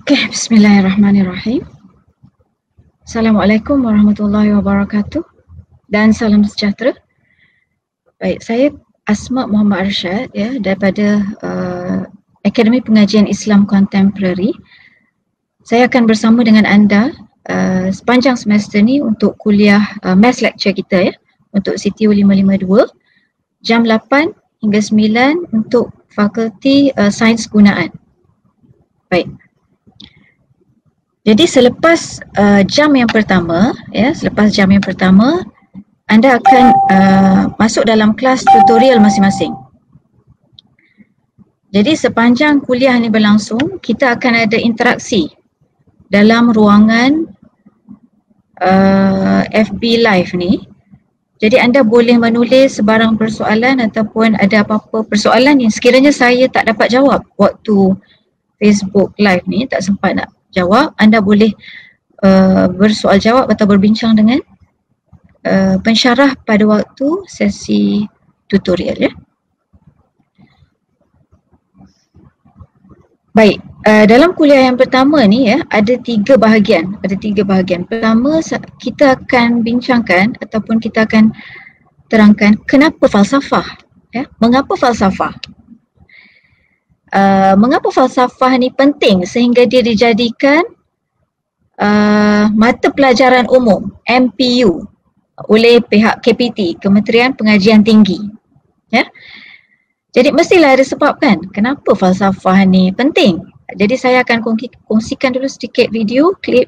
Okey, bismillahirrahmanirrahim. Assalamualaikum warahmatullahi wabarakatuh dan salam sejahtera. Baik, saya Asma Muhammad Arsyad daripada Akademi Pengajian Islam Contemporary. Saya akan bersama dengan anda sepanjang semester ni untuk kuliah Maths lecture kita untuk CTU 552 jam 8 hingga 9 untuk Fakulti Sains Gunaan. Baik. Jadi selepas jam yang pertama, anda akan masuk dalam kelas tutorial masing-masing. Jadi sepanjang kuliah ni berlangsung, kita akan ada interaksi dalam ruangan FB Live ni. Jadi anda boleh menulis sebarang persoalan ataupun ada apa-apa persoalan yang sekiranya saya tak dapat jawab waktu Facebook Live ni, tak sempat nak jawab, anda boleh bersoal jawab atau berbincang dengan pensyarah pada waktu sesi tutorial Baik, dalam kuliah yang pertama ni ada tiga bahagian. Pertama, kita akan bincangkan ataupun kita akan terangkan kenapa falsafah. Mengapa falsafah? Mengapa falsafah ni penting sehingga dia dijadikan mata pelajaran umum MPU oleh pihak KPT, Kementerian Pengajian Tinggi. Jadi mestilah ada sebab kan kenapa falsafah ni penting. Jadi saya akan kongsikan dulu sedikit video klip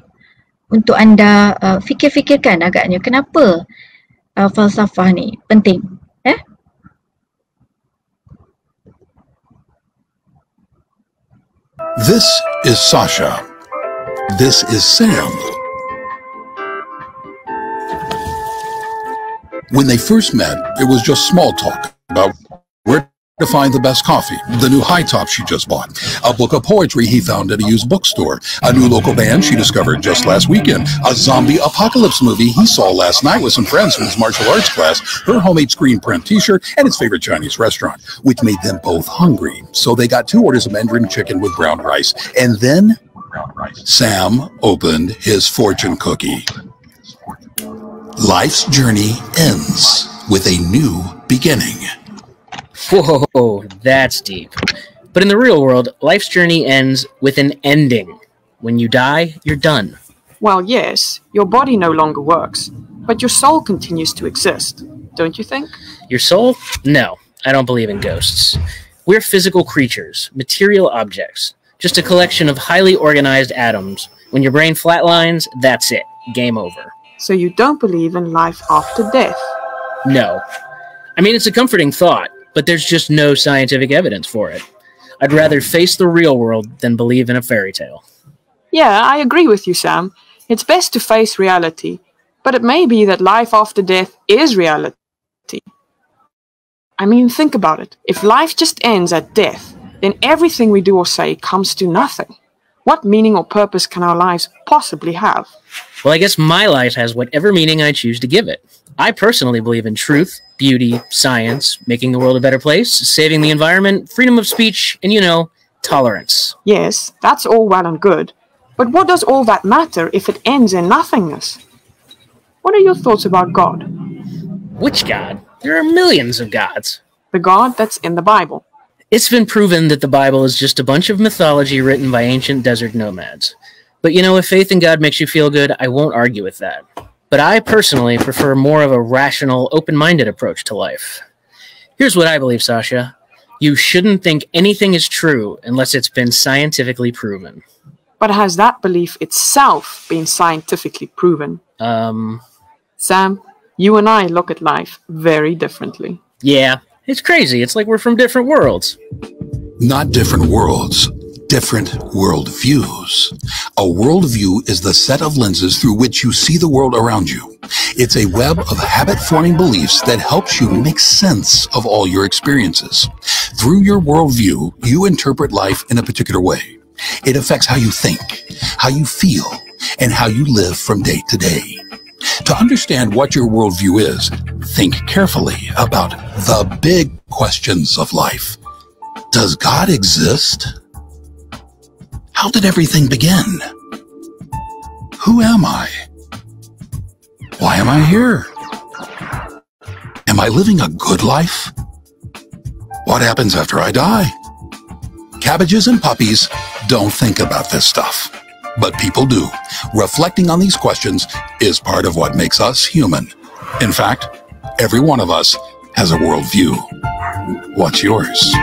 untuk anda fikir-fikirkan agaknya kenapa falsafah ni penting. This is Sasha. This is Sam. When they first met, it was just small talk about where to find the best coffee, the new high top she just bought, a book of poetry he found at a used bookstore, a new local band she discovered just last weekend, a zombie apocalypse movie he saw last night with some friends from his martial arts class, her homemade screen print t-shirt, and his favorite Chinese restaurant, which made them both hungry. So they got 2 orders of Mandarin chicken with brown rice. And then Sam opened his fortune cookie. Life's journey ends with a new beginning. Whoa, that's deep. But in the real world, life's journey ends with an ending. When you die, you're done. Well, yes, your body no longer works, but your soul continues to exist, don't you think? Your soul? No, I don't believe in ghosts. We're physical creatures, material objects, just a collection of highly organized atoms. When your brain flatlines, that's it. Game over. So you don't believe in life after death? No. I mean, it's a comforting thought, but there's just no scientific evidence for it. I'd rather face the real world than believe in a fairy tale. Yeah, I agree with you, Sam. It's best to face reality, but it may be that life after death is reality. I mean, think about it. If life just ends at death, then everything we do or say comes to nothing. What meaning or purpose can our lives possibly have? Well, I guess my life has whatever meaning I choose to give it. I personally believe in truth, beauty, science, making the world a better place, saving the environment, freedom of speech, and, tolerance. Yes, that's all well and good. But what does all that matter if it ends in nothingness? What are your thoughts about God? Which God? There are millions of gods. The God that's in the Bible. It's been proven that the Bible is just a bunch of mythology written by ancient desert nomads. But if faith in God makes you feel good, I won't argue with that. But I personally prefer more of a rational, open-minded approach to life. Here's what I believe, Sasha. You shouldn't think anything is true unless it's been scientifically proven. But has that belief itself been scientifically proven? Sam, you and I look at life very differently. Yeah, it's crazy. It's like we're from different worlds. Not different worlds. Different worldviews. A worldview is the set of lenses through which you see the world around you. It's a web of habit-forming beliefs that helps you make sense of all your experiences. Through your worldview, you interpret life in a particular way. It affects how you think, how you feel, and how you live from day to day. To understand what your worldview is, think carefully about the big questions of life. Does God exist? How did everything begin? Who am I? Why am I here? Am I living a good life? What happens after I die? Cabbages and puppies don't think about this stuff, but people do. Reflecting on these questions is part of what makes us human. In fact, every one of us has a worldview. What's yours?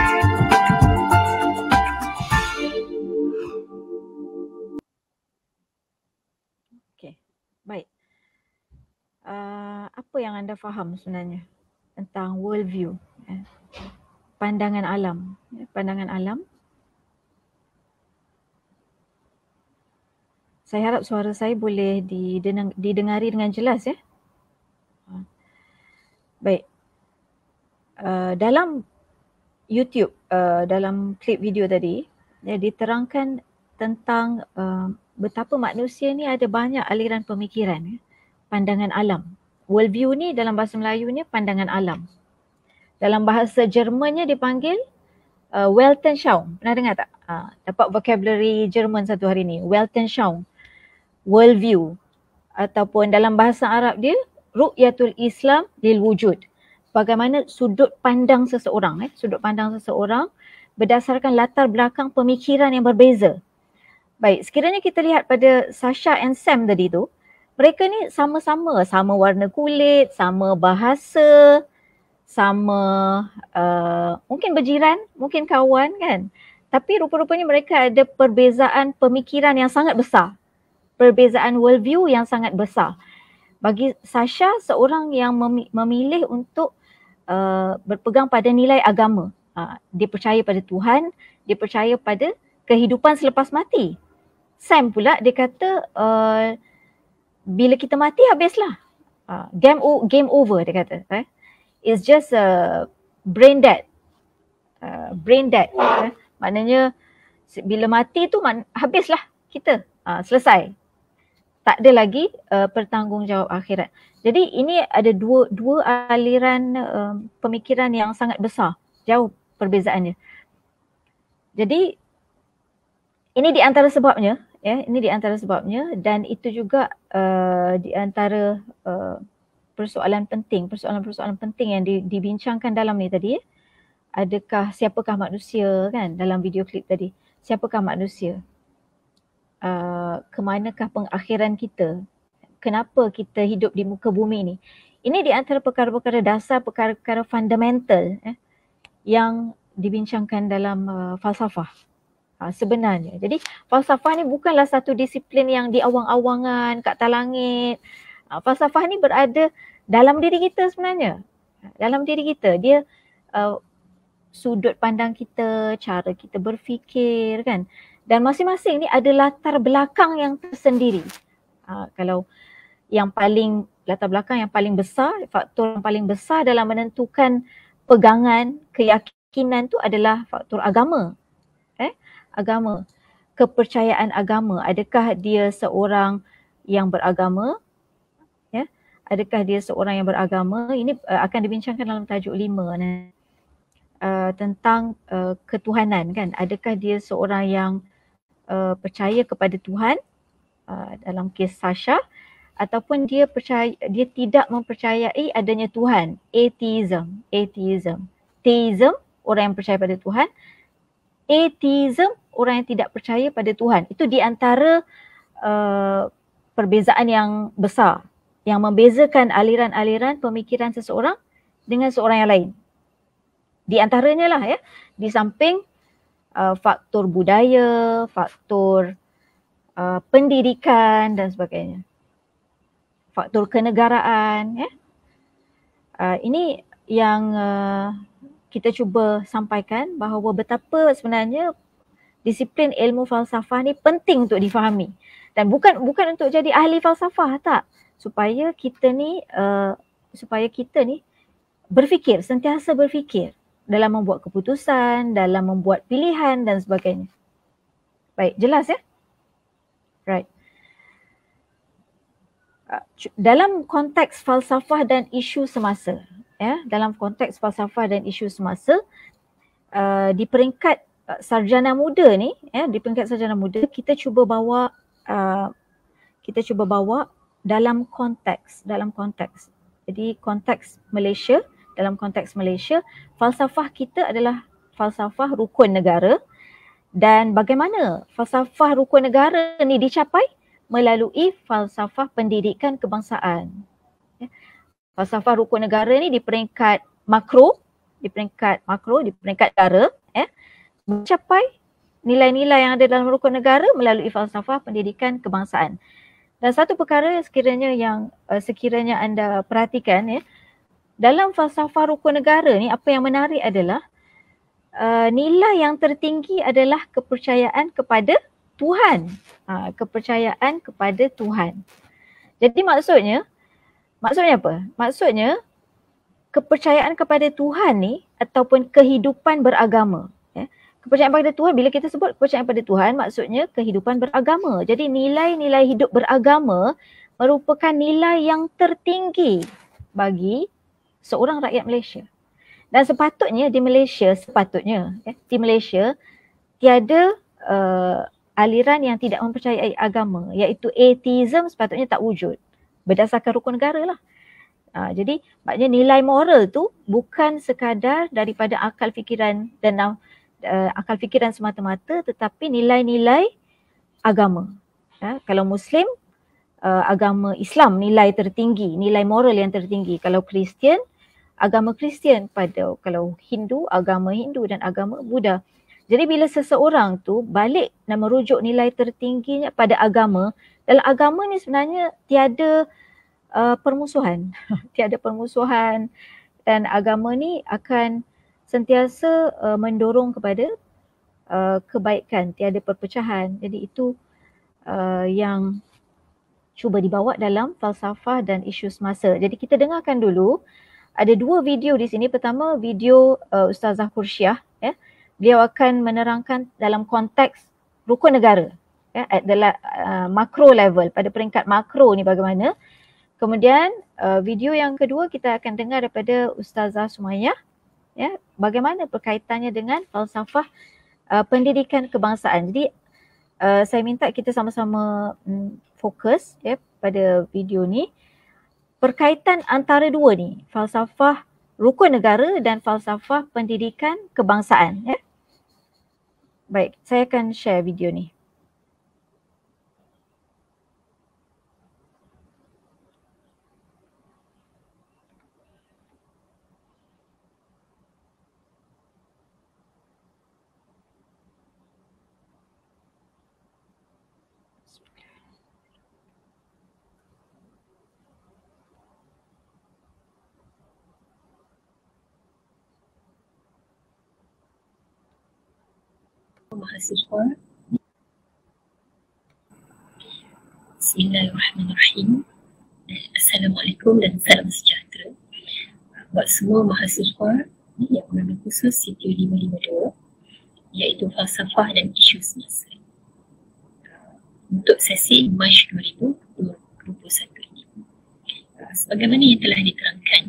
Baik. Apa yang anda faham sebenarnya tentang worldview, pandangan alam, pandangan alam? Saya harap suara saya boleh didengari dengan jelas ya. Baik. Dalam YouTube, dalam klip video tadi, diterangkan tentang betapa manusia ni ada banyak aliran pemikiran, pandangan alam. Worldview ni dalam bahasa Melayunya pandangan alam. Dalam bahasa Jermannya dipanggil Weltanschauung. Pernah dengar tak? Dapat vocabulary Jerman satu hari ni. Weltanschauung, worldview. Ataupun dalam bahasa Arab dia Ru'yatul Islam lil wujud. Bagaimana sudut pandang seseorang, sudut pandang seseorang berdasarkan latar belakang pemikiran yang berbeza. Baik, sekiranya kita lihat pada Sasha and Sam tadi tu, mereka ni sama-sama, sama warna kulit, sama bahasa, sama mungkin berjiran, mungkin kawan kan. Tapi rupa-rupanya mereka ada perbezaan pemikiran yang sangat besar. Perbezaan worldview yang sangat besar. Bagi Sasha, seorang yang memilih untuk berpegang pada nilai agama. Dia percaya pada Tuhan, dia percaya pada kehidupan selepas mati. Sam pula dia kata bila kita mati habislah. Game over dia kata. It's just brain dead. Brain dead. Maknanya bila mati tu habislah kita. Selesai. Tak ada lagi pertanggungjawab akhirat. Jadi ini ada dua aliran pemikiran yang sangat besar. Jauh perbezaannya. Jadi ini di antara sebabnya, ini di antara sebabnya, dan itu juga di antara persoalan penting yang dibincangkan dalam ni tadi. Siapakah manusia kan dalam video klip tadi? Siapakah manusia? Kemanakah pengakhiran kita? Kenapa kita hidup di muka bumi ni? Ini di antara perkara-perkara dasar, perkara-perkara fundamental yang dibincangkan dalam falsafah. Sebenarnya. Jadi falsafah ni bukanlah satu disiplin yang di awang-awangan, kat atas langit. Falsafah ni berada dalam diri kita sebenarnya. Dalam diri kita. Dia sudut pandang kita, cara kita berfikir kan. Dan masing-masing ni ada latar belakang yang tersendiri. Kalau yang paling, latar belakang yang paling besar, faktor yang paling besar dalam menentukan pegangan, keyakinan tu adalah faktor agama. Agama, kepercayaan agama. Adakah dia seorang yang beragama? Adakah dia seorang yang beragama? Ini akan dibincangkan dalam tajuk 5 tentang ketuhanan kan. Adakah dia seorang yang percaya kepada Tuhan dalam kes Sasha, ataupun dia tidak mempercayai adanya Tuhan. Atheism. Theism, orang yang percaya pada Tuhan. Atheism, orang yang tidak percaya pada Tuhan. Itu di antara perbezaan yang besar yang membezakan aliran-aliran pemikiran seseorang dengan seorang yang lain. Di antaranya lah di samping faktor budaya, faktor pendidikan dan sebagainya. Faktor kenegaraan. Ini yang kita cuba sampaikan bahawa betapa sebenarnya disiplin ilmu falsafah ni penting untuk difahami. Dan bukan untuk jadi ahli falsafah, tak. Supaya kita ni berfikir, sentiasa berfikir dalam membuat keputusan, dalam membuat pilihan dan sebagainya. Baik, jelas ya? Right. Dalam konteks falsafah dan isu semasa, dalam konteks falsafah dan isu semasa, di peringkat sarjana muda ni, di peringkat sarjana muda kita cuba bawa dalam konteks. Jadi konteks Malaysia, dalam konteks Malaysia, falsafah kita adalah falsafah rukun negara, dan bagaimana falsafah rukun negara ni dicapai melalui falsafah pendidikan kebangsaan. Falsafah rukun negara ni di peringkat makro, di peringkat negara, mencapai nilai-nilai yang ada dalam rukun negara melalui falsafah pendidikan kebangsaan. Dan satu perkara sekiranya anda perhatikan, dalam falsafah rukun negara ni apa yang menarik adalah nilai yang tertinggi adalah kepercayaan kepada Tuhan. Kepercayaan kepada Tuhan. Jadi maksudnya apa? Maksudnya kepercayaan kepada Tuhan ni ataupun kehidupan beragama. Kepercayaan pada Tuhan, bila kita sebut kepercayaan pada Tuhan, maksudnya kehidupan beragama. Jadi nilai-nilai hidup beragama merupakan nilai yang tertinggi bagi seorang rakyat Malaysia. Dan sepatutnya di Malaysia tiada aliran yang tidak mempercayai agama, iaitu atheism sepatutnya tak wujud berdasarkan rukun negara lah. Jadi maknanya nilai moral tu bukan sekadar daripada akal fikiran dan akal fikiran semata-mata, tetapi nilai-nilai agama. Kalau Muslim, agama Islam nilai tertinggi, nilai moral yang tertinggi. Kalau Kristian, agama Kristian. Kalau Hindu, agama Hindu dan agama Buddha. Jadi bila seseorang tu balik dan merujuk nilai tertingginya pada agama, dalam agama ni sebenarnya tiada permusuhan. Tiada permusuhan, dan agama ni akan sentiasa mendorong kepada kebaikan, tiada perpecahan. Jadi itu yang cuba dibawa dalam falsafah dan isu semasa. Jadi kita dengarkan dulu, ada dua video di sini. Pertama video Ustazah Khursyah, beliau akan menerangkan dalam konteks rukun negara, at the macro level, pada peringkat makro ni bagaimana. Kemudian video yang kedua kita akan dengar daripada Ustazah Sumayyah, bagaimana perkaitannya dengan falsafah pendidikan kebangsaan. Jadi saya minta kita sama-sama fokus pada video ni, perkaitan antara dua ni, falsafah rukun negara dan falsafah pendidikan kebangsaan. Baik, saya akan share video ni. Mahasiswa. Bismillahirrahmanirrahim. Assalamualaikum dan salam sejahtera buat semua mahasiswa yang mengambil khusus CTU 552, iaitu falsafah dan isu semasa, untuk sesi Mac 2021 ini. Sebagaimana yang telah diterangkan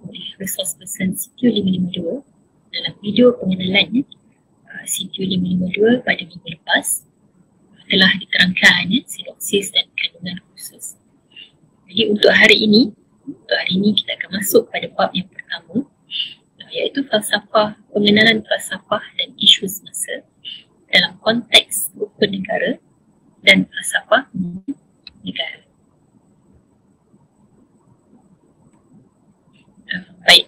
oleh resource person CTU 552 dalam video pengenalan CTU 552 pada minggu lepas, telah diterangkan sinopsis dan kandungan khusus. Jadi untuk hari ini kita akan masuk pada bab yang pertama, iaitu falsafah, pengenalan falsafah dan isu semasa dalam konteks rukun negara dan falsafah negara. Baik,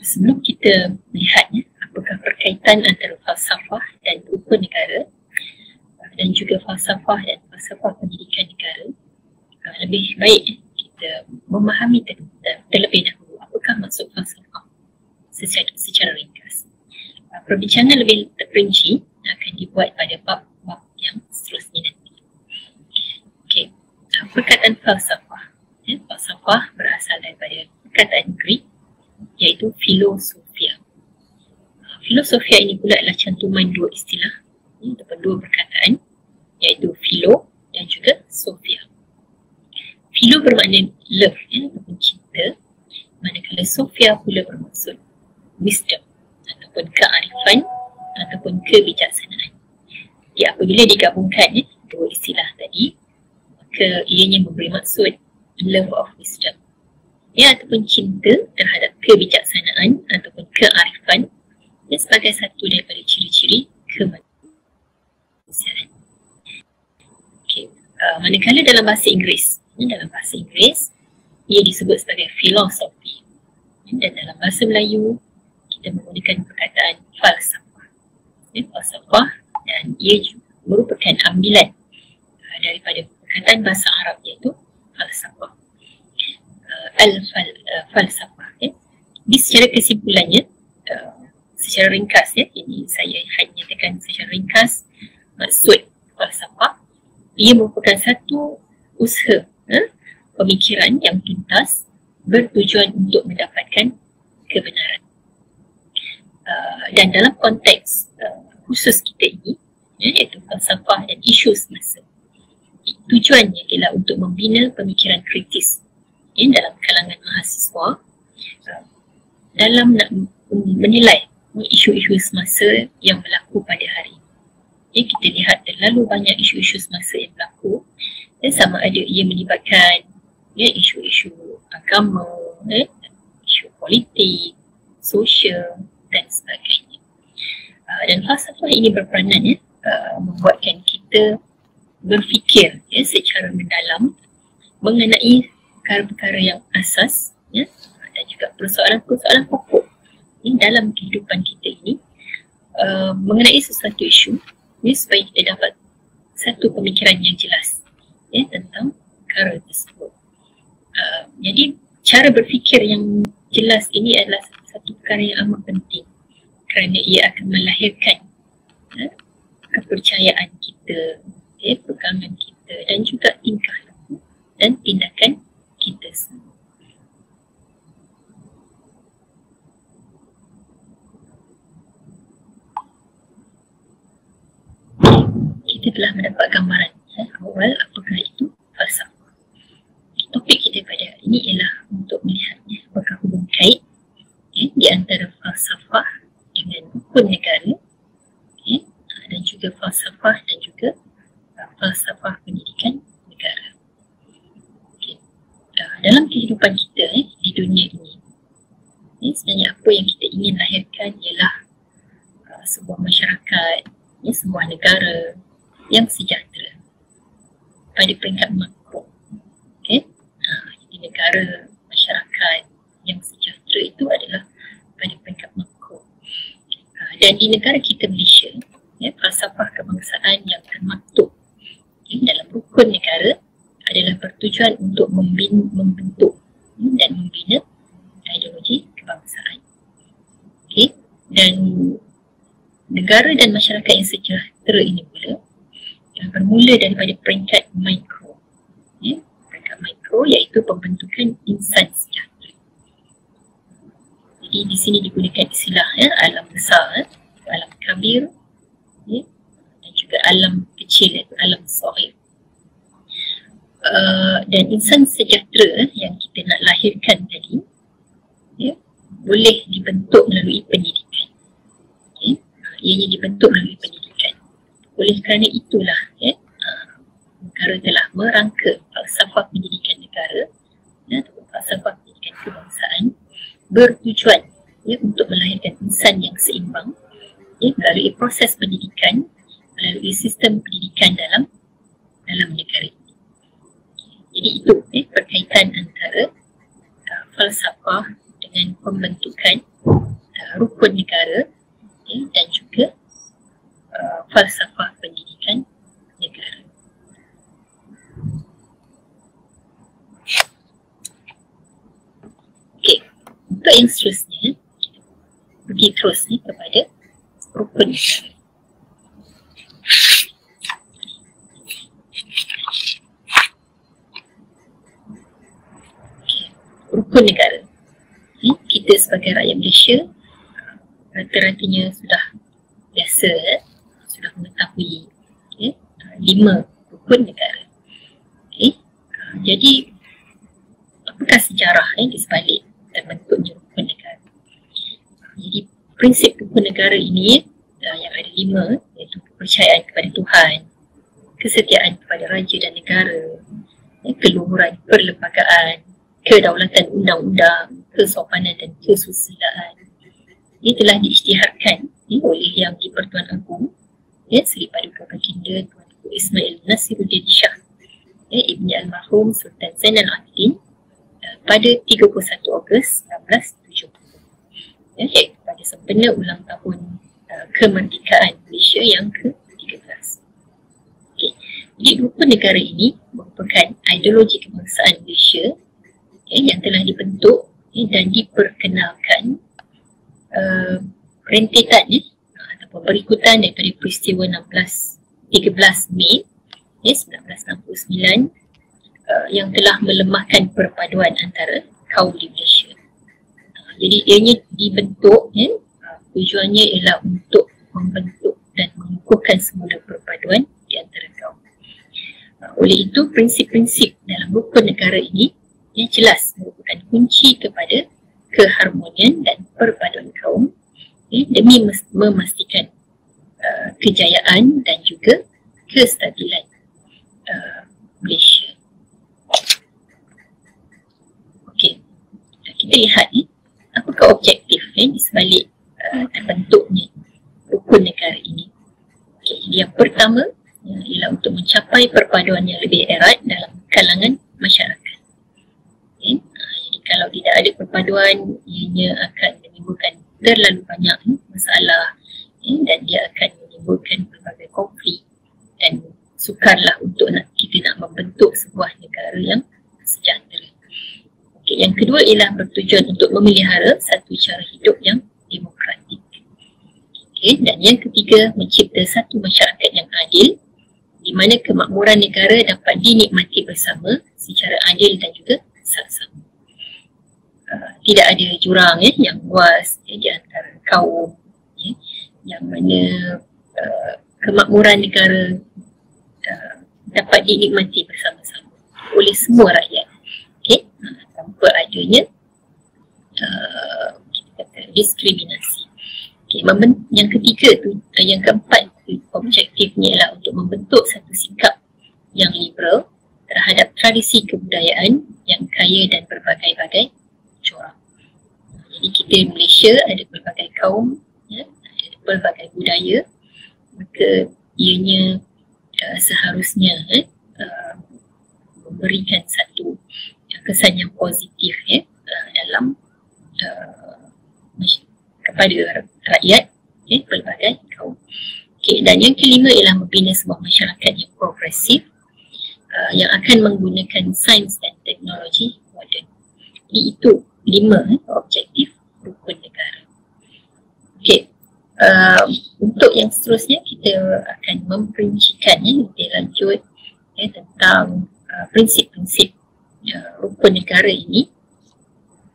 sebelum kita melihatnya apakah perkaitan antara falsafah dan rukun negara dan juga falsafah dan falsafah pendidikan negara, lebih baik kita memahami terlebih dahulu apakah maksud falsafah secara ringkas. Perbincangan lebih terperinci akan dibuat pada bab yang seterusnya nanti. Okey, perkataan falsafah. Falsafah berasal daripada perkataan Greek, iaitu filosofia. Filosofia ini pula adalah cantuman dua istilah ataupun dua perkataan, iaitu philo dan juga sophia. Philo bermakna love ataupun cinta, manakala sophia pula bermaksud wisdom ataupun kearifan ataupun ataupun kebijaksanaan. Apabila digabungkan dua istilah tadi, maka ianya memberi maksud love of wisdom, ataupun cinta terhadap kebijaksanaan ataupun kearifan sebagai satu daripada ciri-ciri kemanusiaan. Manakala dalam bahasa Inggeris, ia disebut sebagai filosofi, dan dalam bahasa Melayu kita menggunakan perkataan falsafah. Falsafah, dan ia merupakan ambilan daripada perkataan bahasa Arab iaitu falsafah. Falsafah. Di secara kesimpulannya, secara ringkas, ini saya hanya nyatakan secara ringkas maksud falsafah. Ia merupakan satu usaha pemikiran yang tuntas bertujuan untuk mendapatkan kebenaran. Dan dalam konteks khusus kita ini, iaitu falsafah dan isu semasa, tujuannya ialah untuk membina pemikiran kritis dalam kalangan mahasiswa dalam nak menilai isu-isu semasa yang berlaku pada hari ini. Kita lihat terlalu banyak isu-isu semasa yang berlaku, sama ada ia melibatkan isu-isu agama, isu politik, sosial dan sebagainya. Dan falsafah ini berperanan membuatkan kita berfikir secara mendalam mengenai perkara-perkara yang asas dan juga persoalan-persoalan pokok dalam kehidupan kita ini, mengenai sesuatu isu supaya kita dapat satu pemikiran yang jelas tentang perkara tersebut. Jadi cara berfikir yang jelas ini adalah satu perkara yang amat penting kerana ia akan melahirkan kepercayaan kita, pegangan kita dan juga tingkah laku dan tindakan kita semua. Kita telah mendapat gambaran awal apakah itu falsafah. Topik kita pada hari ini ialah untuk melihatnya apakah hubung kait di antara falsafah dengan hukum negara dan juga falsafah dan juga falsafah pendidikan negara. Dalam kehidupan kita di dunia ini, sebenarnya apa yang kita ingin lahirkan ialah sebuah masyarakat, sebuah negara yang sejahtera pada peringkat makro. Jadi negara, masyarakat yang sejahtera itu adalah pada peringkat makro. Dan di negara kita Malaysia, falsafah kebangsaan yang termaktub dalam rukun negara adalah bertujuan untuk membentuk dan membina ideologi kebangsaan. Dan negara dan masyarakat yang sejahtera ini pula bermula daripada peringkat mikro. Peringkat mikro iaitu pembentukan insan sejahtera. Jadi di sini digunakan istilah alam besar, alam kabir, dan juga alam kecil iaitu alam saghir. Dan insan sejahtera yang kita nak lahirkan tadi boleh dibentuk melalui pendidikan. Ianya dibentuk melalui pendidikan. Oleh kerana itulah negara telah merangka falsafah pendidikan negara atau falsafah pendidikan kebangsaan bertujuan untuk melahirkan insan yang seimbang melalui proses pendidikan, melalui sistem pendidikan dalam negara ini. Jadi itu perkaitan antara falsafah dengan pembentukan rukun negara dan juga falsafah pendidikan negara. Okey, untuk yang seterusnya pergi terus kepada rukun negara. Rukun negara. Kita sebagai rakyat Malaysia rata-ratanya sudah biasa, sudah mengetahui 5 rukun negara. Jadi apakah sejarah di sebalik terbentuknya rukun negara? Jadi prinsip rukun negara ini yang ada 5, iaitu kepercayaan kepada Tuhan, kesetiaan kepada raja dan negara, keluhuran perlembagaan, kedaulatan undang-undang, kesopanan dan kesusilaan. Ia telah diisytiharkan oleh Yang di-Pertuan Agong Seri Paduka Baginda Tuanku Ismail Nasiruddin Shah Ibni Almarhum Sultan Zainal Abidin pada 31 Ogos 1970, iaitu pada sempena ulang tahun kemerdekaan Malaysia yang ke-13. Jadi rukun negara ini merupakan ideologi kebangsaan Malaysia yang telah dibentuk dan diperkenalkan rentetan ataupun berikutan daripada peristiwa 13 Mei 1969 yang telah melemahkan perpaduan antara kaum di Malaysia. Jadi ianya dibentuk, tujuannya ialah untuk membentuk dan mengukuhkan semula perpaduan di antara kaum. Oleh itu, prinsip-prinsip dalam rukun negara ini yang jelas merupakan kunci kepada keharmonian dan perpaduan kaum demi memastikan kejayaan dan juga kestabilan Malaysia. Okey, kita lihat apakah objektif di sebalik terbentuknya rukun negara ini. Okay, yang pertama ialah untuk mencapai perpaduan yang lebih erat dalam kalangan masyarakat. Okay. Jadi kalau tidak ada perpaduan, ianya akan menimbulkan terlalu banyak masalah dan dia akan menimbulkan berbagai konflik dan sukarlah untuk kita nak membentuk sebuah negara yang sejahtera. Okay, yang kedua ialah bertujuan untuk memelihara satu cara hidup yang demokratik. Okay, dan yang ketiga, mencipta satu masyarakat yang adil di mana kemakmuran negara dapat dinikmati bersama secara adil dan juga saksama. Tidak ada jurang yang luas di antara kaum yang mana kemakmuran negara dapat dinikmati bersama-sama oleh semua rakyat, tanpa adanya kita kata diskriminasi. Yang ketiga tu, yang keempat tu, objektifnya ialah untuk membentuk satu sikap yang liberal terhadap tradisi kebudayaan yang kaya dan berbagai-bagai corak. Jadi kita di Malaysia ada pelbagai kaum, ada pelbagai budaya, maka ianya seharusnya memberikan satu kesan yang positif dalam kepada rakyat pelbagai kaum. Dan yang kelima ialah membina sebuah masyarakat yang progresif yang akan menggunakan sains dan teknologi moden. Jadi itu 5 objektif rukun negara. Untuk yang seterusnya kita akan memperincikan lebih lanjut tentang prinsip-prinsip rukun negara ini.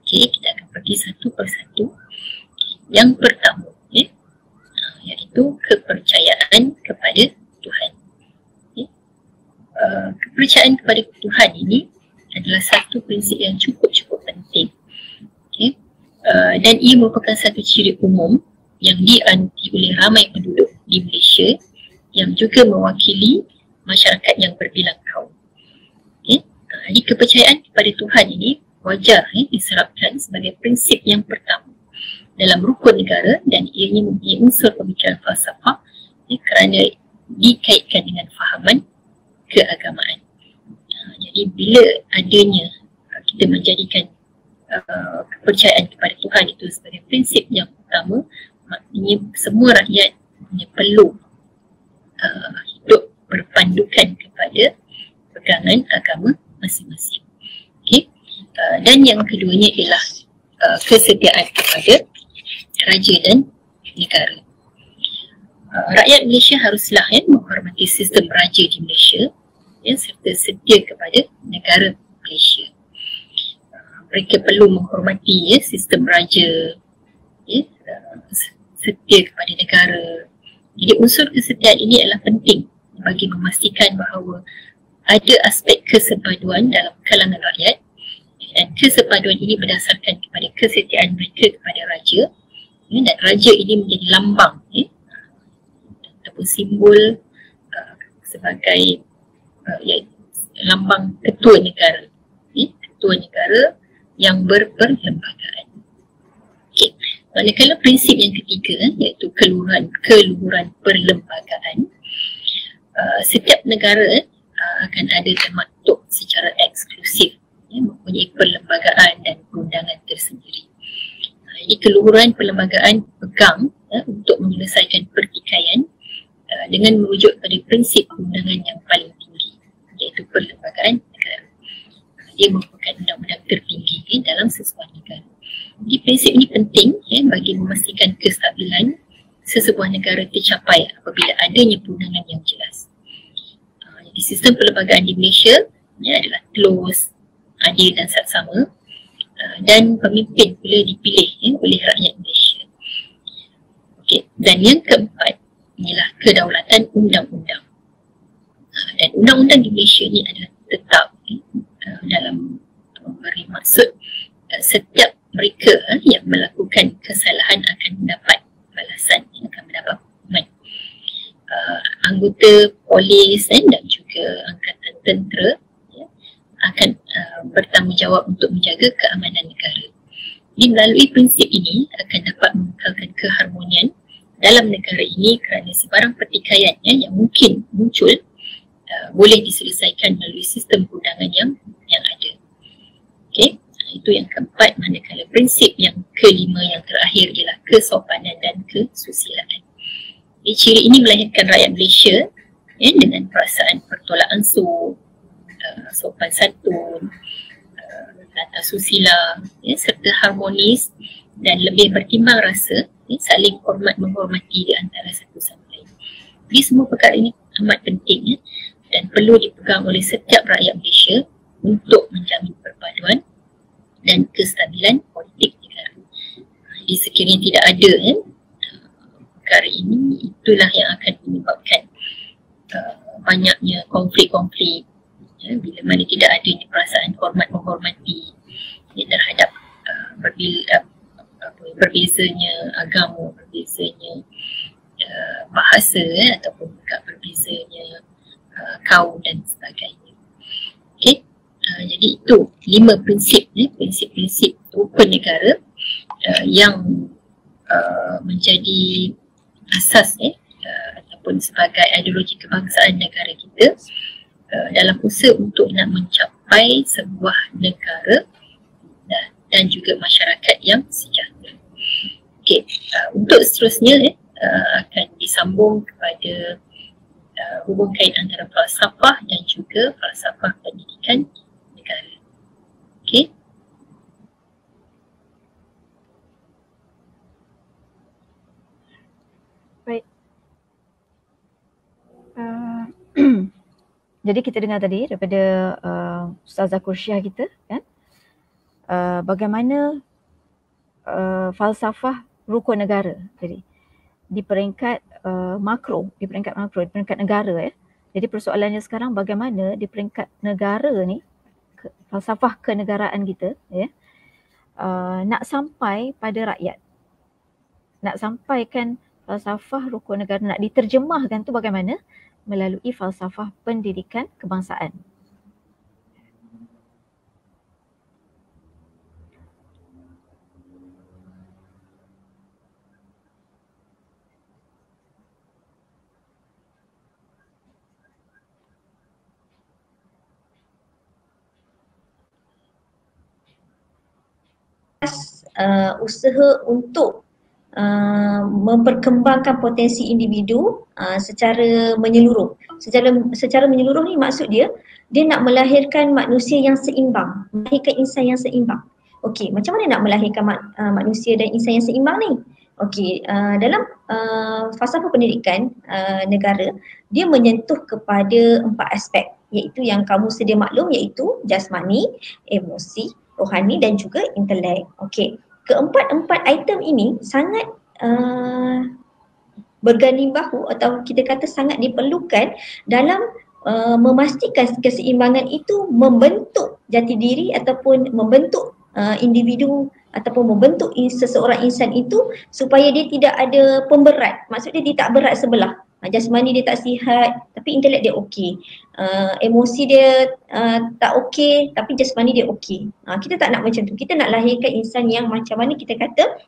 Kita akan pergi satu persatu. Yang pertama iaitu kepercayaan kepada Tuhan. Kepercayaan kepada Tuhan ini adalah satu prinsip yang cukup penting. Dan ia merupakan satu ciri umum yang dianti oleh ramai penduduk di Malaysia yang juga mewakili masyarakat yang berbilang kaum. Jadi kepercayaan kepada Tuhan ini wajar diserapkan sebagai prinsip yang pertama dalam rukun negara dan ianya mempunyai unsur pemikiran falsafah kerana dikaitkan dengan fahaman keagamaan. Jadi bila adanya kita menjadikan kepercayaan kepada Tuhan itu sebagai prinsip yang utama, maknanya semua rakyat perlu hidup berpandukan kepada pegangan agama masing-masing. Dan yang keduanya ialah kesetiaan kepada raja dan negara. Rakyat Malaysia haruslah menghormati sistem raja di Malaysia serta setia kepada negara Malaysia. Mereka perlu menghormati sistem raja, setia kepada negara. Jadi unsur kesetiaan ini adalah penting bagi memastikan bahawa ada aspek kesepaduan dalam kalangan rakyat dan kesepaduan ini berdasarkan kepada kesetiaan mereka kepada raja dan raja ini menjadi lambang ataupun simbol sebagai lambang ketua negara. Ketua negara yang berperlembagaan. Okay. Manakala prinsip yang ketiga iaitu keluhuran perlembagaan, setiap negara akan ada termaktub secara eksklusif mempunyai perlembagaan dan perundangan tersendiri. Jadi keluhuran perlembagaan pegang untuk menyelesaikan pertikaian dengan merujuk pada prinsip perundangan yang paling tinggi, iaitu perlembagaan negara. Dia merupakan undang-undang tertinggi dalam sesebuah negara. Jadi prinsip ini penting bagi memastikan kestabilan sesebuah negara tercapai apabila adanya perundangan yang jelas. Jadi sistem perlembagaan di Malaysia adalah close, adil dan saksama, dan pemimpin pula dipilih oleh rakyat Malaysia. Okay. Dan yang keempat ialah kedaulatan undang-undang. Dan undang-undang di Malaysia ni adalah tetap dalam memberi maksud setiap mereka yang melakukan kesalahan akan mendapat balasan, akan mendapat hukuman. Anggota polis dan juga angkatan tentera akan bertanggungjawab untuk menjaga keamanan negara. Jadi melalui prinsip ini akan dapat mengekalkan keharmonian dalam negara ini kerana sebarang pertikaian yang mungkin muncul boleh diselesaikan melalui sistem perundangan yang ada. Okey, itu yang keempat. Manakala prinsip yang kelima yang terakhir ialah kesopanan dan kesusilaan. Jadi ciri ini melahirkan rakyat Malaysia dengan perasaan bertolak ansur, sopan santun, tata susila, serta harmonis dan lebih bertimbang rasa, saling hormat menghormati di antara satu sama lain. Jadi semua perkara ini amat penting dan perlu dipegang oleh setiap rakyat Malaysia untuk menjamin perpaduan dan kestabilan politik negara. Jadi sekiranya tidak ada perkara ini, itulah yang akan menyebabkan banyaknya konflik-konflik. Bila mana tidak adanya perasaan hormat menghormati terhadap berbezanya agama, berbezanya bahasa ataupun juga berbezanya kaum dan sebagainya. Okey, jadi itu 5 prinsip prinsip-prinsip rukun negara yang menjadi asas ataupun sebagai ideologi kebangsaan negara kita dalam usaha untuk nak mencapai sebuah negara dan juga masyarakat yang sejahtera. Okey, untuk seterusnya akan disambung kepada hubung kait antara falsafah dan juga falsafah pendidikan negara. Okey. Baik. Jadi kita dengar tadi daripada Ustazah Kursyah kita kan, bagaimana falsafah rukun negara jadi di peringkat makro, di peringkat negara Jadi persoalannya sekarang bagaimana di peringkat negara ni falsafah kenegaraan kita nak sampai pada rakyat. Nak sampaikan falsafah rukun negara, nak diterjemahkan tu bagaimana? Melalui falsafah pendidikan kebangsaan. Usaha untuk memperkembangkan potensi individu secara menyeluruh. Secara menyeluruh ni maksud dia nak melahirkan manusia yang seimbang, melahirkan insan yang seimbang. Okey, macam mana nak melahirkan manusia dan insan yang seimbang ni? Okey, dalam falsafah pendidikan negara, dia menyentuh kepada 4 aspek, iaitu yang kamu sedia maklum, iaitu jasmani, emosi, rohani dan juga intelek. Okey. Keempat-empat item ini sangat berganding bahu atau kita kata sangat diperlukan dalam memastikan keseimbangan itu membentuk jati diri ataupun membentuk individu ataupun membentuk seseorang insan itu supaya dia tidak ada pemberat. Maksudnya dia tak berat sebelah. Jasmani dia tak sihat tapi intelek dia okey. Emosi dia tak okey tapi jasmani dia okey. Kita tak nak macam tu. Kita nak lahirkan insan yang macam mana kita kata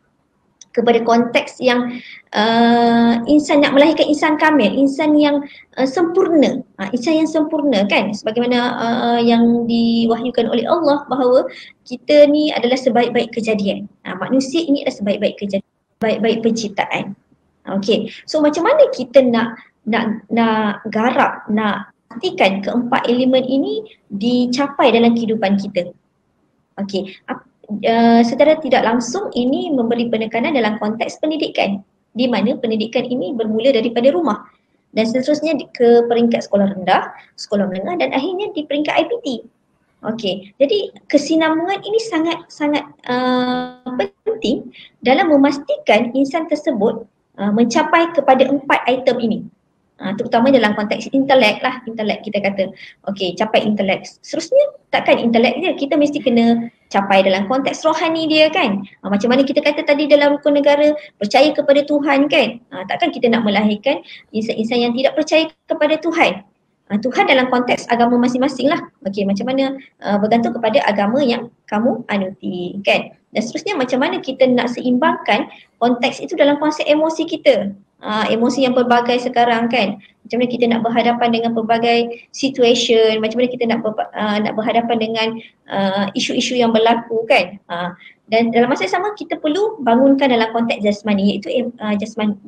kepada konteks yang insan nak melahirkan insan kamil, insan yang sempurna, insan yang sempurna kan, sebagaimana yang diwahyukan oleh Allah bahawa kita ni adalah sebaik-baik kejadian. Manusia ini adalah sebaik-baik kejadian, baik-baik penciptaan. Okey, so macam mana kita nak garap, nak pastikan keempat elemen ini dicapai dalam kehidupan kita. Okey, secara tidak langsung ini memberi penekanan dalam konteks pendidikan, di mana pendidikan ini bermula daripada rumah dan seterusnya ke peringkat sekolah rendah, sekolah menengah dan akhirnya di peringkat IPT. Okey, jadi kesinambungan ini sangat penting dalam memastikan insan tersebut mencapai kepada 4 item ini. Terutama dalam konteks intelek lah, intelek kita kata. Okey, capai intelek. Seterusnya takkan intelek dia, kita mesti kena capai dalam konteks rohani dia kan. Macam mana kita kata tadi dalam rukun negara, percaya kepada Tuhan kan. Takkan kita nak melahirkan insan-insan yang tidak percaya kepada Tuhan. Tuhan dalam konteks agama masing-masing lah. Okey, macam mana bergantung kepada agama yang kamu anuti kan. Dan seterusnya macam mana kita nak seimbangkan konteks itu dalam konsep emosi kita. Emosi yang pelbagai sekarang kan, macam mana kita nak berhadapan dengan pelbagai situation, macam mana kita nak berhadapan dengan isu-isu yang berlaku kan. Dan dalam masa yang sama kita perlu bangunkan dalam konteks jasmani, iaitu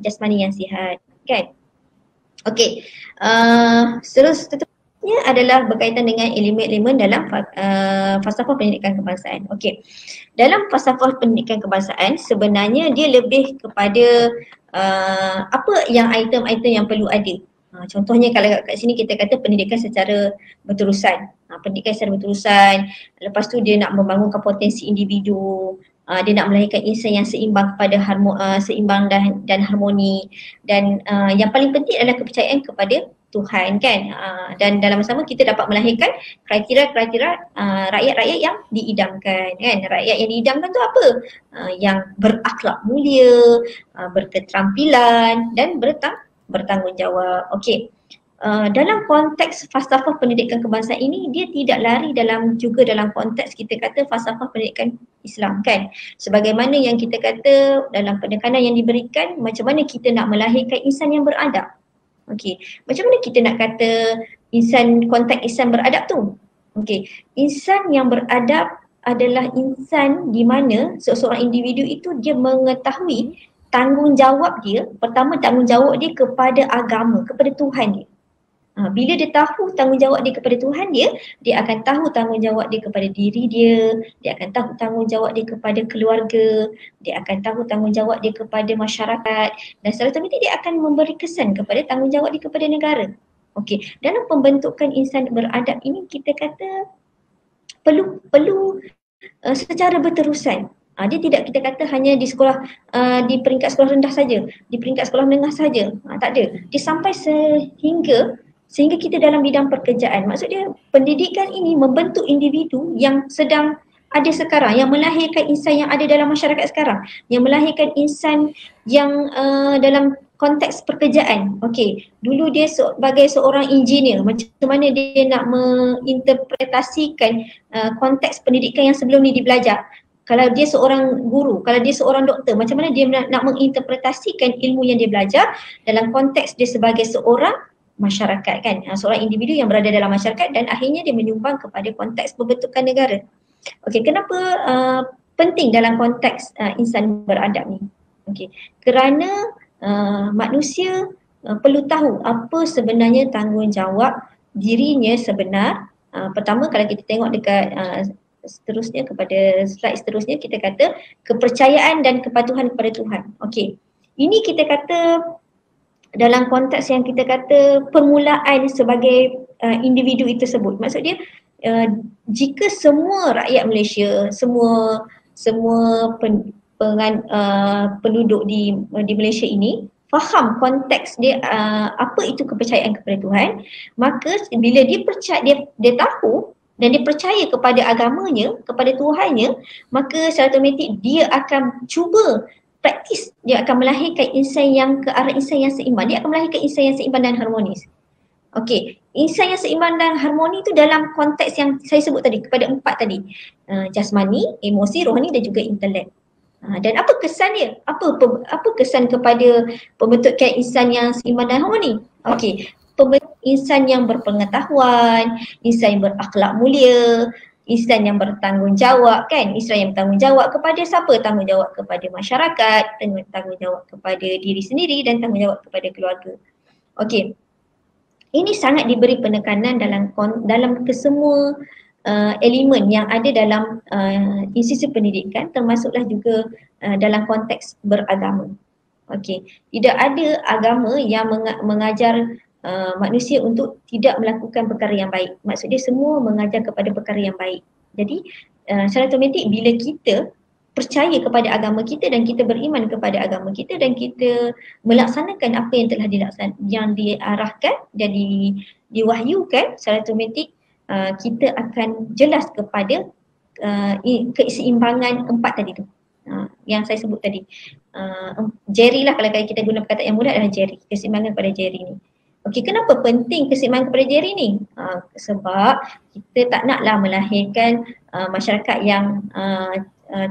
jasmani yang sihat kan. Okey, seterusnya adalah berkaitan dengan elemen-elemen dalam falsafah pendidikan kebangsaan. Okey, dalam falsafah pendidikan kebangsaan sebenarnya dia lebih kepada apa yang item-item yang perlu ada. Contohnya kalau kat sini kita kata pendidikan secara berterusan. Pendidikan secara berterusan, lepas tu dia nak membangunkan potensi individu, dia nak melahirkan insan yang seimbang kepada seimbang dan harmoni, dan yang paling penting adalah kepercayaan kepada Tuhan kan. Dan dalam masa sama kita dapat melahirkan kriteria-kriteria rakyat-rakyat yang diidamkan kan. Rakyat yang diidamkan tu apa? Yang berakhlak mulia, berketerampilan dan bertanggungjawab. Okey. Dalam konteks falsafah pendidikan kebangsaan ini, dia tidak lari dalam konteks kita kata falsafah pendidikan Islam kan. Sebagaimana yang kita kata dalam penekanan yang diberikan, macam mana kita nak melahirkan insan yang beradab. Okey, macam mana kita nak kata konteks insan beradab tu? Okey, insan yang beradab adalah insan di mana seseorang individu itu dia mengetahui tanggungjawab dia, pertama tanggungjawab dia kepada agama, kepada Tuhan dia. Bila dia tahu tanggungjawab dia kepada Tuhan dia akan tahu tanggungjawab dia kepada diri dia akan tahu tanggungjawab dia kepada keluarga, dia akan tahu tanggungjawab dia kepada masyarakat, dan seterusnya dia akan memberi kesan kepada tanggungjawab dia kepada negara. Okey, dalam pembentukan insan beradab ini kita kata perlu secara berterusan. Dia tidak kita kata hanya di sekolah, di peringkat sekolah rendah saja, di peringkat sekolah menengah saja. Tak ada. Dia sampai sehingga kita dalam bidang pekerjaan. Maksud dia pendidikan ini membentuk individu yang sedang ada sekarang, yang melahirkan insan yang ada dalam masyarakat sekarang, yang melahirkan insan yang dalam konteks pekerjaan. Okey, dulu dia sebagai seorang engineer, macam mana dia nak menginterpretasikan konteks pendidikan yang sebelum ni dia belajar. Kalau dia seorang guru, kalau dia seorang doktor, macam mana dia nak menginterpretasikan ilmu yang dia belajar dalam konteks dia sebagai seorang masyarakat kan, seorang individu yang berada dalam masyarakat dan akhirnya dia menyumbang kepada konteks pembentukan negara. Okey, kenapa penting dalam konteks insan beradab ni? Okey, kerana manusia perlu tahu apa sebenarnya tanggungjawab dirinya sebenar. Pertama, kalau kita tengok dekat seterusnya, kepada slide seterusnya, kita kata kepercayaan dan kepatuhan kepada Tuhan. Okey, ini kita kata dalam konteks yang kita kata permulaan sebagai individu itu tersebut. Maksud dia jika semua rakyat Malaysia, semua penduduk di Malaysia ini faham konteks dia apa itu kepercayaan kepada Tuhan, maka bila dia tahu dan dia percaya kepada agamanya, kepada Tuhannya, maka secara otomatik dia akan cuba praktis dia akan melahirkan insan yang ke arah insan yang seimbang. Dia akan melahirkan insan yang seimbang dan harmonis. Okey, insan yang seimbang dan harmoni itu dalam konteks yang saya sebut tadi, kepada 4 tadi. Jasmani, emosi, rohani dan juga intelek. Dan apa kesan dia? Apa kesan kepada pembentukan insan yang seimbang dan harmoni? Okey, insan yang berpengetahuan, insan yang berakhlak mulia, insan yang bertanggungjawab kan? Insan yang bertanggungjawab kepada siapa? Tanggungjawab kepada masyarakat, tanggungjawab kepada diri sendiri dan tanggungjawab kepada keluarga. Okey. Ini sangat diberi penekanan dalam kesemua elemen yang ada dalam institusi pendidikan, termasuklah juga dalam konteks beragama. Okey, tidak ada agama yang mengajar manusia untuk tidak melakukan perkara yang baik. Maksud dia semua mengajar kepada perkara yang baik. Jadi secara otomatik bila kita percaya kepada agama kita dan kita beriman kepada agama kita dan kita melaksanakan apa yang telah yang diarahkan dan diwahyukan, secara otomatik kita akan jelas kepada keseimbangan 4 tadi tu. Yang saya sebut tadi. Jerry lah, kalau kita guna perkataan yang mudah adalah Jerry, keseimbangan pada Jerry ni. Okey, kenapa penting keseimbangan kepada Jerry ni? Sebab kita tak naklah melahirkan masyarakat yang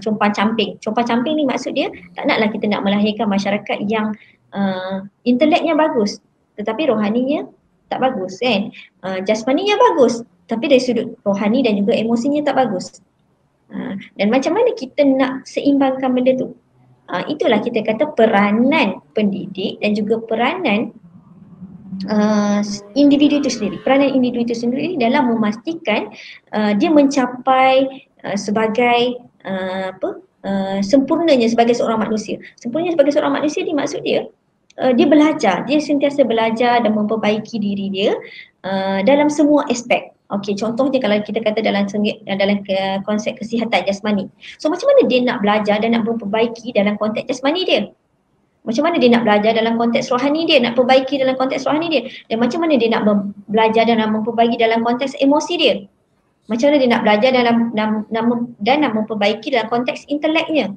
compang-camping. Compang-camping ni maksud dia tak naklah kita nak melahirkan masyarakat yang inteleknya bagus tetapi rohaninya tak bagus kan. Jasmaninya bagus tapi dari sudut rohani dan juga emosinya tak bagus. Dan macam mana kita nak seimbangkan benda tu? Itulah kita kata peranan pendidik dan juga peranan individu itu sendiri. Peranan individu itu sendiri dalam memastikan dia mencapai sebagai sempurnanya sebagai seorang manusia. Sempurnanya sebagai seorang manusia dimaksud dia belajar, dia sentiasa belajar dan memperbaiki diri dia dalam semua aspek. Okey, contohnya kalau kita kata dalam konsep kesihatan jasmani. So macam mana dia nak belajar dan nak memperbaiki dalam konteks jasmani dia? Macam mana dia nak belajar dalam konteks rohani dia, nak perbaiki dalam konteks rohani dia? Dan macam mana dia nak belajar dan nak memperbaiki dalam konteks emosi dia? Macam mana dia nak belajar dan nak memperbaiki dalam konteks inteleknya?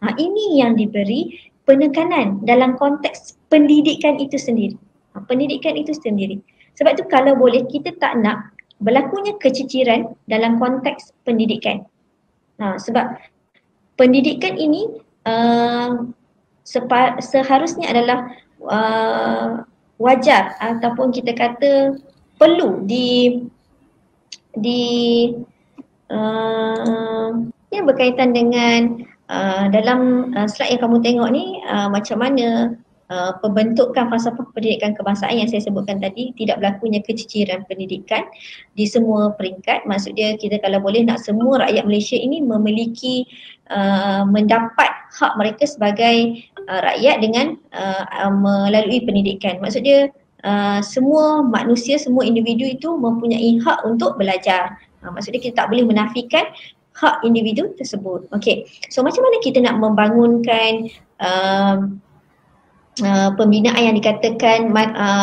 Ini yang diberi penekanan dalam konteks pendidikan itu sendiri. Pendidikan itu sendiri. Sebab itu kalau boleh kita tak nak berlakunya keciciran dalam konteks pendidikan. Sebab pendidikan ini seharusnya adalah wajar ataupun kita kata perlu yang berkaitan dengan dalam slide yang kamu tengok ni, macam mana pembentukan falsafah pendidikan kebangsaan yang saya sebutkan tadi, tidak berlakunya keciciran pendidikan di semua peringkat. Maksud dia kita kalau boleh nak semua rakyat Malaysia ini memiliki mendapat hak mereka sebagai rakyat dengan melalui pendidikan. Maksud dia semua manusia, semua individu itu mempunyai hak untuk belajar. Maksud dia kita tak boleh menafikan hak individu tersebut. Okey. So macam mana kita nak membangunkan pembinaan yang dikatakan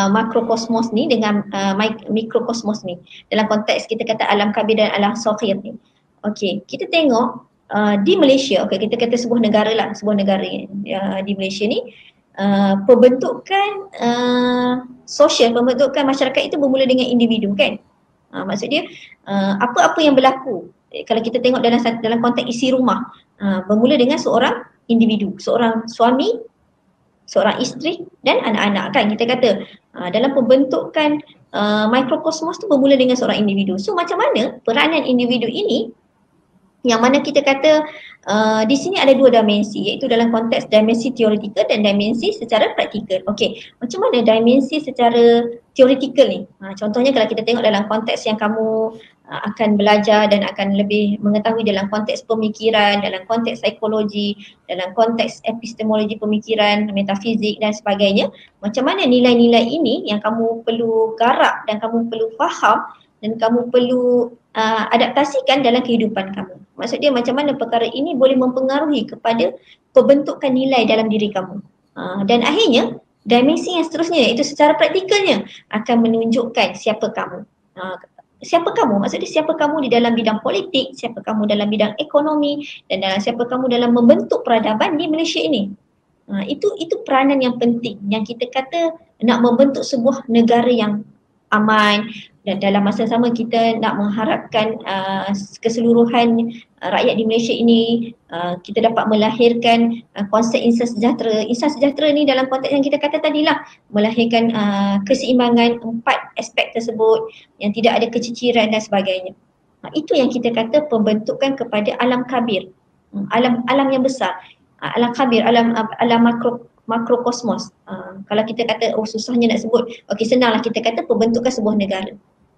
makrokosmos ni dengan mikrokosmos ni dalam konteks kita kata alam kabir dan alam saghir ni. Okey, kita tengok di Malaysia, okey kita kata sebuah negara lah, sebuah negara di Malaysia ni pembentukan sosial, pembentukan masyarakat itu bermula dengan individu kan. Maksud dia apa-apa yang berlaku kalau kita tengok dalam konteks isi rumah bermula dengan seorang individu, seorang suami, seorang isteri dan anak-anak kan. Kita kata dalam pembentukan mikrokosmos tu bermula dengan seorang individu. So macam mana peranan individu ini yang mana kita kata di sini ada dua dimensi, iaitu dalam konteks dimensi teoretikal dan dimensi secara praktikal. Okey, macam mana dimensi secara teoretikal ni? Contohnya kalau kita tengok dalam konteks yang kamu akan belajar dan akan lebih mengetahui dalam konteks pemikiran, dalam konteks psikologi, dalam konteks epistemologi pemikiran, metafizik dan sebagainya. Macam mana nilai-nilai ini yang kamu perlu garap dan kamu perlu faham dan kamu perlu adaptasikan dalam kehidupan kamu. Maksud dia macam mana perkara ini boleh mempengaruhi kepada pembentukan nilai dalam diri kamu. Dan akhirnya dimensi yang seterusnya iaitu secara praktikalnya akan menunjukkan siapa kamu. Siapa kamu? Maksudnya siapa kamu di dalam bidang politik, siapa kamu dalam bidang ekonomi dan siapa kamu dalam membentuk peradaban di Malaysia ini. Itu peranan yang penting yang kita kata nak membentuk sebuah negara yang aman, dan dalam masa sama kita nak mengharapkan keseluruhan rakyat di Malaysia ini kita dapat melahirkan konsep insan sejahtera. Insan sejahtera ni dalam konteks yang kita kata tadilah, melahirkan keseimbangan 4 aspek tersebut, yang tidak ada keciciran dan sebagainya. Itu yang kita kata pembentukan kepada alam kabir, alam yang besar, alam kabir, alam makrokosmos. Kalau kita kata susahnya nak sebut, okey senanglah kita kata pembentukan sebuah negara.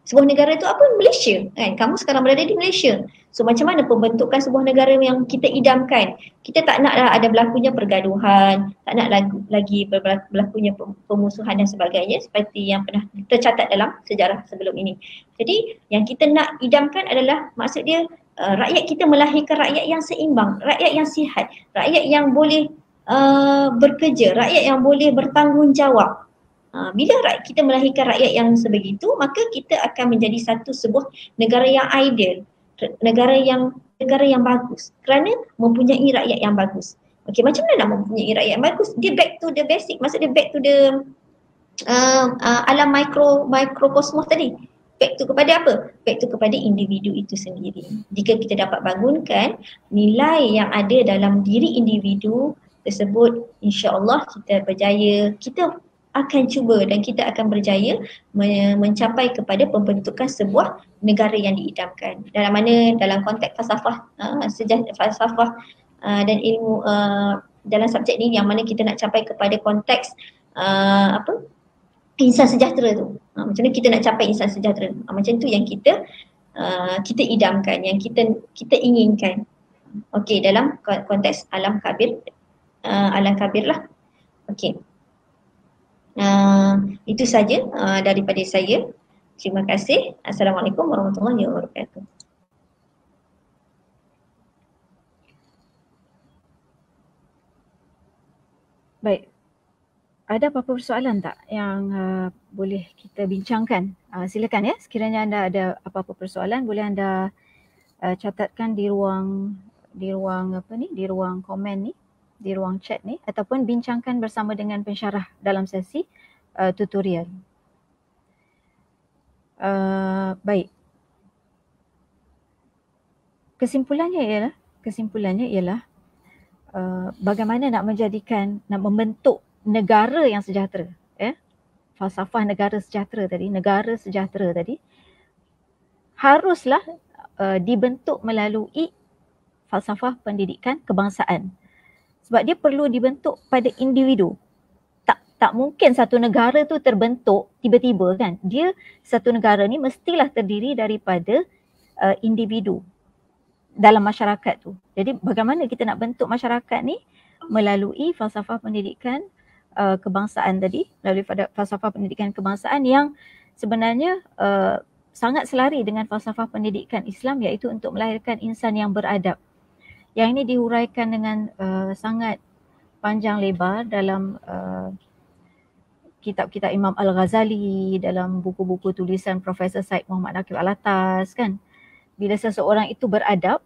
Sebuah negara itu apa? Malaysia, kan? Kamu sekarang berada di Malaysia. So macam mana pembentukan sebuah negara yang kita idamkan? Kita tak nak ada berlakunya pergaduhan, tak nak lagi berlakunya pemusuhan dan sebagainya seperti yang pernah tercatat dalam sejarah sebelum ini. Jadi yang kita nak idamkan adalah, maksud dia rakyat kita melahirkan rakyat yang seimbang, rakyat yang sihat, rakyat yang boleh bekerja, rakyat yang boleh bertanggungjawab. Bila kita melahirkan rakyat yang sebegitu, maka kita akan menjadi sebuah negara yang ideal, negara yang bagus kerana mempunyai rakyat yang bagus. Okey, macam mana nak mempunyai rakyat yang bagus? Dia back to the basic, maksud dia back to the alam mikrokosmos tadi. Back to kepada apa? Back to kepada individu itu sendiri. Jika kita dapat bangunkan nilai yang ada dalam diri individu tersebut, insya-Allah kita berjaya. Kita akan cuba dan kita akan berjaya mencapai kepada pembentukan sebuah negara yang diidamkan. Dalam mana? Dalam konteks falsafah falsafah dan ilmu dalam subjek ni, yang mana kita nak capai kepada konteks insan sejahtera tu. Macam mana kita nak capai insan sejahtera? Macam tu yang kita idamkan, yang kita inginkan. Okey, dalam konteks alam kabir lah. Okey. Itu saja daripada saya. Terima kasih. Assalamualaikum warahmatullahi wabarakatuh. Baik. Ada apa-apa persoalan tak yang boleh kita bincangkan? Silakan ya. Sekiranya anda ada apa-apa persoalan, boleh anda catatkan di ruang komen ni, di ruang chat ni, ataupun bincangkan bersama dengan pensyarah dalam sesi tutorial. Baik. Kesimpulannya ialah bagaimana nak membentuk negara yang sejahtera, falsafah negara sejahtera tadi haruslah dibentuk melalui falsafah pendidikan kebangsaan. Sebab dia perlu dibentuk pada individu. Tak mungkin satu negara tu terbentuk tiba-tiba, kan. Dia, satu negara ni mestilah terdiri daripada individu dalam masyarakat tu. Jadi bagaimana kita nak bentuk masyarakat ni? Melalui falsafah pendidikan kebangsaan tadi, melalui falsafah pendidikan kebangsaan yang sebenarnya sangat selari dengan falsafah pendidikan Islam, iaitu untuk melahirkan insan yang beradab. Yang ini dihuraikan dengan sangat panjang lebar dalam kitab-kitab Imam Al-Ghazali, dalam buku-buku tulisan Profesor Said Muhammad Naqib Alatas, kan. Bila seseorang itu beradab,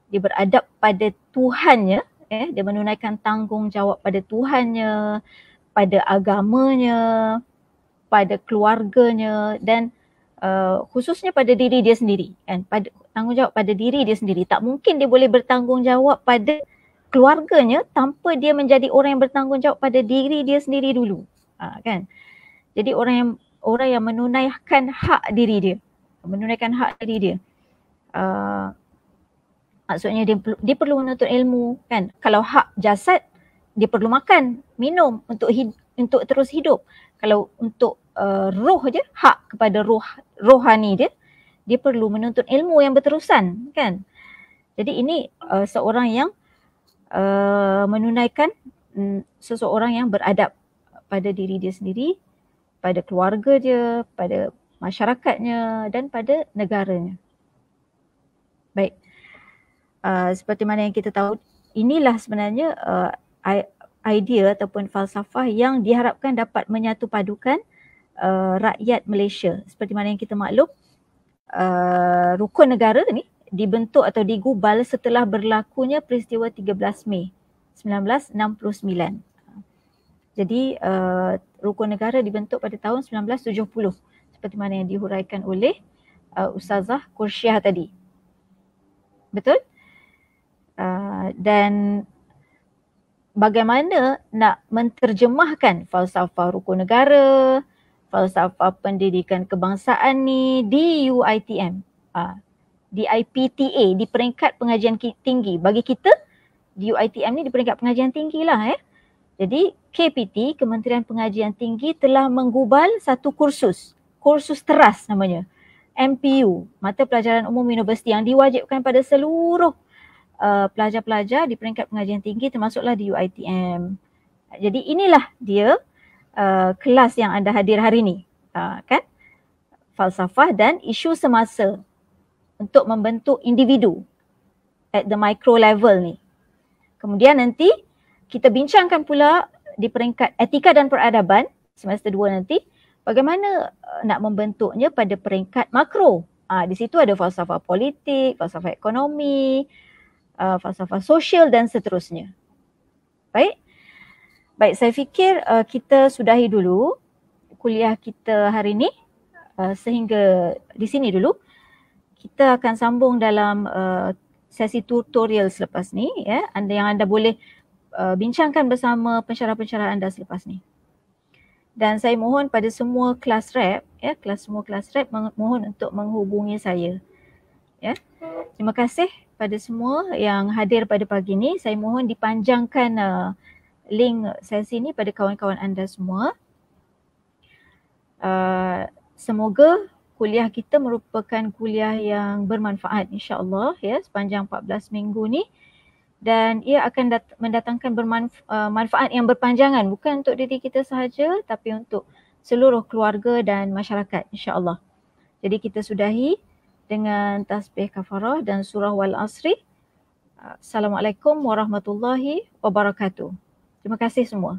dia beradab pada Tuhannya, dia menunaikan tanggungjawab pada Tuhannya, pada agamanya, pada keluarganya, dan khususnya pada diri dia sendiri, kan. Pada tanggungjawab pada diri dia sendiri. Tak mungkin dia boleh bertanggungjawab pada keluarganya tanpa dia menjadi orang yang bertanggungjawab pada diri dia sendiri dulu, kan. Jadi orang yang menunaikan hak diri dia, maksudnya dia perlu menuntut ilmu, kan. Kalau hak jasad, dia perlu makan, minum untuk terus hidup. Kalau untuk roh je, hak kepada rohani dia perlu menuntut ilmu yang berterusan, kan. Jadi ini seorang yang menunaikan seseorang yang beradab pada diri dia sendiri, pada keluarga dia, pada masyarakatnya dan pada negaranya. Baik. Seperti mana yang kita tahu, inilah sebenarnya idea ataupun falsafah yang diharapkan dapat menyatupadukan rakyat Malaysia. Seperti mana yang kita maklum, rukun negara ni dibentuk atau digubal setelah berlakunya peristiwa 13 Mei 1969. Jadi rukun negara dibentuk pada tahun 1970 seperti mana yang dihuraikan oleh Ustazah Qursyah tadi. Betul? Dan bagaimana nak menterjemahkan falsafah rukun negara, falsafah pendidikan kebangsaan ni di UiTM, di IPTA, di peringkat pengajian tinggi. Bagi kita di UiTM ni di peringkat pengajian tinggi lah Jadi KPT, Kementerian Pengajian Tinggi telah menggubal satu kursus teras namanya, MPU, Mata Pelajaran Umum Universiti, yang diwajibkan pada seluruh pelajar-pelajar di peringkat pengajian tinggi termasuklah di UiTM. Jadi inilah dia kelas yang anda hadir hari ni, kan? Falsafah dan isu semasa untuk membentuk individu at the micro level ni. Kemudian nanti kita bincangkan pula di peringkat etika dan peradaban semester 2 nanti, bagaimana nak membentuknya pada peringkat makro. Di situ ada falsafah politik, falsafah ekonomi, falsafah sosial dan seterusnya. Baik, saya fikir kita sudahi dulu kuliah kita hari ni sehingga di sini dulu. Kita akan sambung dalam sesi tutorial selepas ni, anda boleh bincangkan bersama pensyarah-pensyarah anda selepas ni. Dan saya mohon pada semua kelas rep, mohon untuk menghubungi saya. Terima kasih pada semua yang hadir pada pagi ni. Saya mohon dipanjangkan link sesi ni pada kawan-kawan anda semua. Semoga kuliah kita merupakan kuliah yang bermanfaat insya-Allah sepanjang 14 minggu ni, dan ia akan mendatangkan manfaat yang berpanjangan, bukan untuk diri kita sahaja tapi untuk seluruh keluarga dan masyarakat insya-Allah. Jadi kita sudahi dengan tasbih kafarah dan surah wal asri. Assalamualaikum warahmatullahi wabarakatuh. Terima kasih semua.